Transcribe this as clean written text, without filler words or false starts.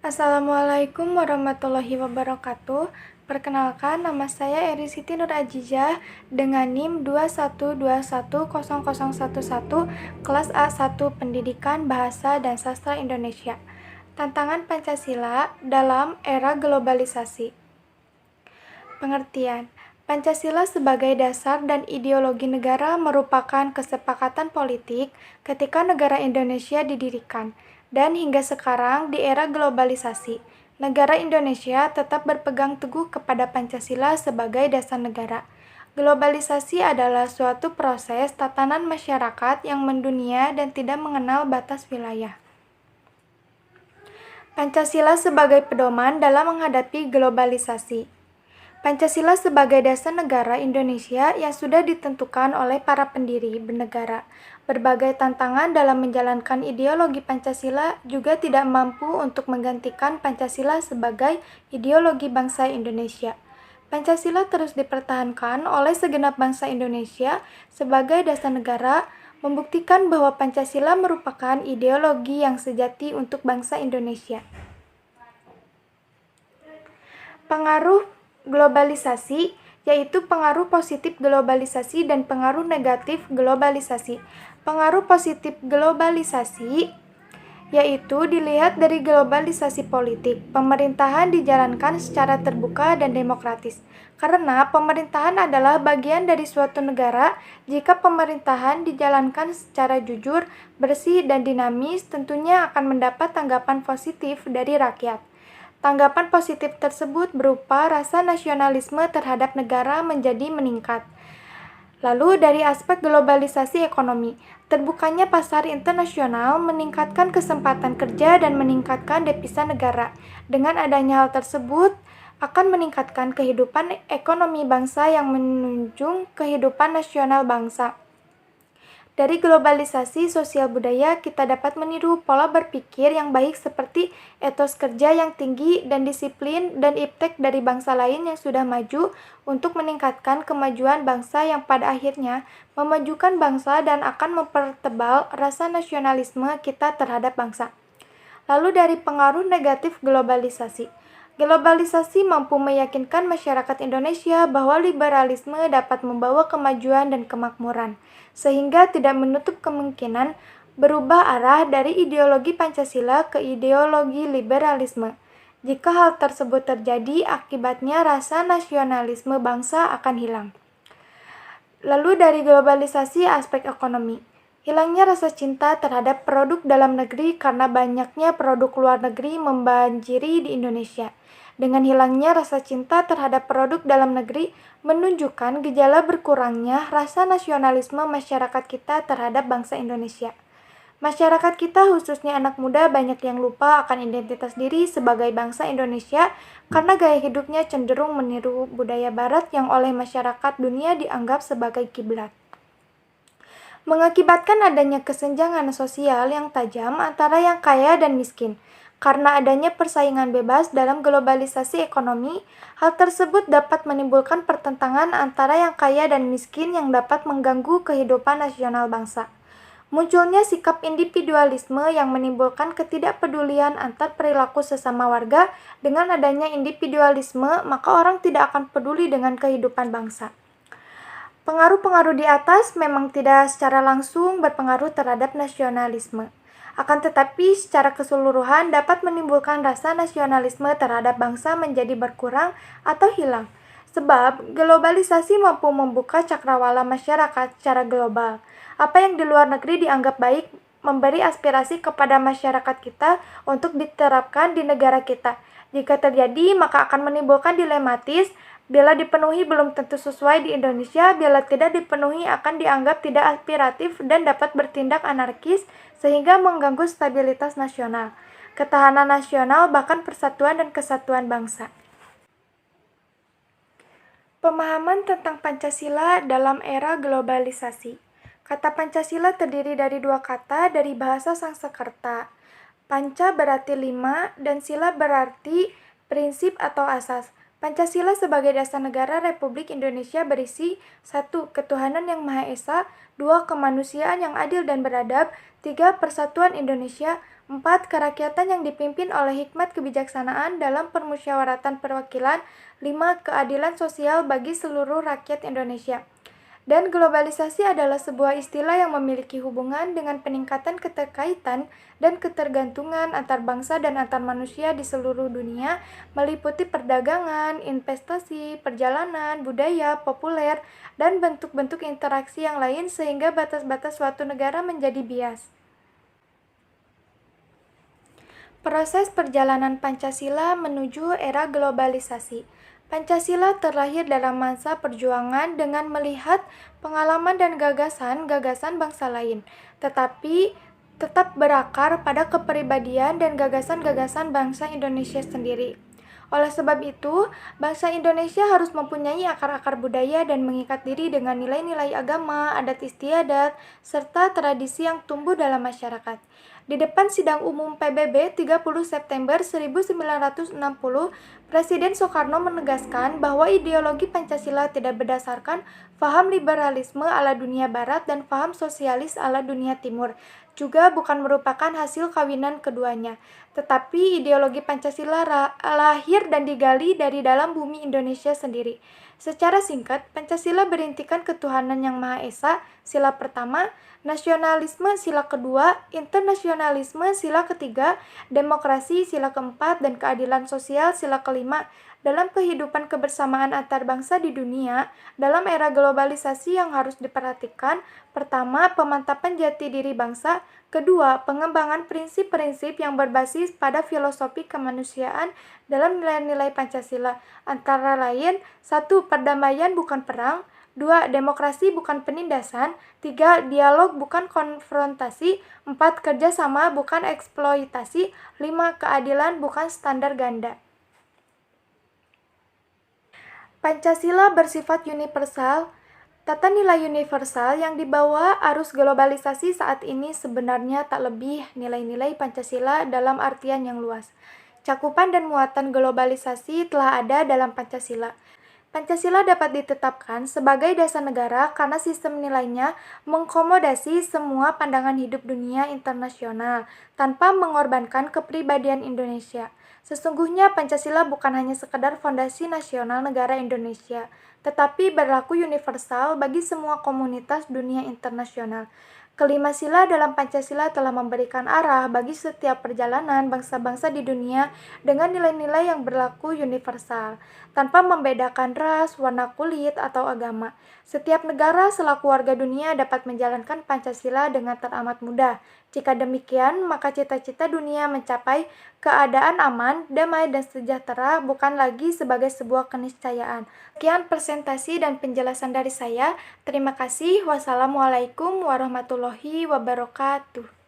Assalamualaikum warahmatullahi wabarakatuh. Perkenalkan, nama saya Eri Siti Nur Ajijah dengan NIM 21210011 kelas A1 Pendidikan Bahasa dan Sastra Indonesia. Tantangan Pancasila dalam era globalisasi. Pengertian: Pancasila sebagai dasar dan ideologi negara merupakan kesepakatan politik ketika negara Indonesia didirikan, dan hingga sekarang di era globalisasi, negara Indonesia tetap berpegang teguh kepada Pancasila sebagai dasar negara. Globalisasi adalah suatu proses tatanan masyarakat yang mendunia dan tidak mengenal batas wilayah. Pancasila sebagai pedoman dalam menghadapi globalisasi. Pancasila sebagai dasar negara Indonesia yang sudah ditentukan oleh para pendiri bernegara. Berbagai tantangan dalam menjalankan ideologi Pancasila juga tidak mampu untuk menggantikan Pancasila sebagai ideologi bangsa Indonesia. Pancasila terus dipertahankan oleh segenap bangsa Indonesia sebagai dasar negara, membuktikan bahwa Pancasila merupakan ideologi yang sejati untuk bangsa Indonesia. Pengaruh globalisasi, yaitu pengaruh positif globalisasi dan pengaruh negatif globalisasi. Pengaruh positif globalisasi yaitu dilihat dari globalisasi politik. Pemerintahan dijalankan secara terbuka dan demokratis. Karena pemerintahan adalah bagian dari suatu negara, jika pemerintahan dijalankan secara jujur, bersih, dan dinamis, tentunya akan mendapat tanggapan positif dari rakyat. Tanggapan positif tersebut berupa rasa nasionalisme terhadap negara menjadi meningkat. Lalu dari aspek globalisasi ekonomi, terbukanya pasar internasional meningkatkan kesempatan kerja dan meningkatkan devisa negara. Dengan adanya hal tersebut, akan meningkatkan kehidupan ekonomi bangsa yang menunjang kehidupan nasional bangsa. Dari globalisasi sosial budaya, kita dapat meniru pola berpikir yang baik seperti etos kerja yang tinggi dan disiplin dan iptek dari bangsa lain yang sudah maju untuk meningkatkan kemajuan bangsa yang pada akhirnya memajukan bangsa dan akan mempertebal rasa nasionalisme kita terhadap bangsa. Lalu dari pengaruh negatif globalisasi. Globalisasi mampu meyakinkan masyarakat Indonesia bahwa liberalisme dapat membawa kemajuan dan kemakmuran, sehingga tidak menutup kemungkinan berubah arah dari ideologi Pancasila ke ideologi liberalisme. Jika hal tersebut terjadi, akibatnya rasa nasionalisme bangsa akan hilang. Lalu dari globalisasi aspek ekonomi. Hilangnya rasa cinta terhadap produk dalam negeri karena banyaknya produk luar negeri membanjiri di Indonesia. Dengan hilangnya rasa cinta terhadap produk dalam negeri menunjukkan gejala berkurangnya rasa nasionalisme masyarakat kita terhadap bangsa Indonesia. Masyarakat kita khususnya anak muda banyak yang lupa akan identitas diri sebagai bangsa Indonesia karena gaya hidupnya cenderung meniru budaya barat yang oleh masyarakat dunia dianggap sebagai kiblat. Mengakibatkan adanya kesenjangan sosial yang tajam antara yang kaya dan miskin. Karena adanya persaingan bebas dalam globalisasi ekonomi, hal tersebut dapat menimbulkan pertentangan antara yang kaya dan miskin yang dapat mengganggu kehidupan nasional bangsa. Munculnya sikap individualisme yang menimbulkan ketidakpedulian antar perilaku sesama warga. Dengan adanya individualisme, maka orang tidak akan peduli dengan kehidupan bangsa. Pengaruh-pengaruh di atas memang tidak secara langsung berpengaruh terhadap nasionalisme. Akan tetapi secara keseluruhan dapat menimbulkan rasa nasionalisme terhadap bangsa menjadi berkurang atau hilang. Sebab globalisasi mampu membuka cakrawala masyarakat secara global. Apa yang di luar negeri dianggap baik memberi aspirasi kepada masyarakat kita untuk diterapkan di negara kita. Jika terjadi, maka akan menimbulkan dilematis. Bila dipenuhi belum tentu sesuai di Indonesia, bila tidak dipenuhi akan dianggap tidak aspiratif dan dapat bertindak anarkis sehingga mengganggu stabilitas nasional, ketahanan nasional, bahkan persatuan dan kesatuan bangsa. Pemahaman tentang Pancasila dalam era globalisasi. Kata Pancasila terdiri dari dua kata dari bahasa Sanskerta. Panca berarti 5 dan sila berarti prinsip atau asas. Pancasila sebagai dasar negara Republik Indonesia berisi 1. Ketuhanan yang Maha Esa, 2. Kemanusiaan yang adil dan beradab, 3. Persatuan Indonesia, 4. Kerakyatan yang dipimpin oleh hikmat kebijaksanaan dalam permusyawaratan perwakilan. 5. Keadilan sosial bagi seluruh rakyat Indonesia. Dan globalisasi adalah sebuah istilah yang memiliki hubungan dengan peningkatan keterkaitan dan ketergantungan antar bangsa dan antar manusia di seluruh dunia, meliputi perdagangan, investasi, perjalanan, budaya, populer, dan bentuk-bentuk interaksi yang lain sehingga batas-batas suatu negara menjadi bias. Proses perjalanan Pancasila menuju era globalisasi. Pancasila terlahir dalam masa perjuangan dengan melihat pengalaman dan gagasan-gagasan bangsa lain, tetapi tetap berakar pada kepribadian dan gagasan-gagasan bangsa Indonesia sendiri. Oleh sebab itu, bangsa Indonesia harus mempunyai akar-akar budaya dan mengikat diri dengan nilai-nilai agama, adat istiadat, serta tradisi yang tumbuh dalam masyarakat. Di depan sidang umum PBB 30 September 1960, Presiden Soekarno menegaskan bahwa ideologi Pancasila tidak berdasarkan faham liberalisme ala dunia barat dan faham sosialis ala dunia timur, juga bukan merupakan hasil kawinan keduanya. Tetapi ideologi Pancasila lahir dan digali dari dalam bumi Indonesia sendiri. Secara singkat, Pancasila berintikan ketuhanan yang Maha Esa, sila pertama, nasionalisme sila kedua, internasionalisme sila ketiga, demokrasi sila keempat, dan keadilan sosial sila kelima. Dalam kehidupan kebersamaan antar bangsa di dunia, dalam era globalisasi yang harus diperhatikan, pertama, pemantapan jati diri bangsa, kedua, pengembangan prinsip-prinsip yang berbasis pada filosofi kemanusiaan dalam nilai-nilai Pancasila, antara lain, 1. Perdamaian bukan perang, 2. Demokrasi bukan penindasan, 3. Dialog bukan konfrontasi, 4. Kerjasama bukan eksploitasi, 5. Keadilan bukan standar ganda. Pancasila bersifat universal. Tata nilai universal yang dibawa arus globalisasi saat ini sebenarnya tak lebih nilai-nilai Pancasila dalam artian yang luas. Cakupan dan muatan globalisasi telah ada dalam Pancasila. Pancasila dapat ditetapkan sebagai dasar negara karena sistem nilainya mengakomodasi semua pandangan hidup dunia internasional tanpa mengorbankan kepribadian Indonesia. Sesungguhnya Pancasila bukan hanya sekedar fondasi nasional negara Indonesia, tetapi berlaku universal bagi semua komunitas dunia internasional. Kelima sila dalam Pancasila telah memberikan arah bagi setiap perjalanan bangsa-bangsa di dunia dengan nilai-nilai yang berlaku universal, tanpa membedakan ras, warna kulit, atau agama. Setiap negara selaku warga dunia dapat menjalankan Pancasila dengan teramat mudah. Jika demikian, maka cita-cita dunia mencapai keadaan aman, damai, dan sejahtera bukan lagi sebagai sebuah keniscayaan. Sekian presentasi dan penjelasan dari saya. Terima kasih. Wassalamualaikum warahmatullahi wabarakatuh.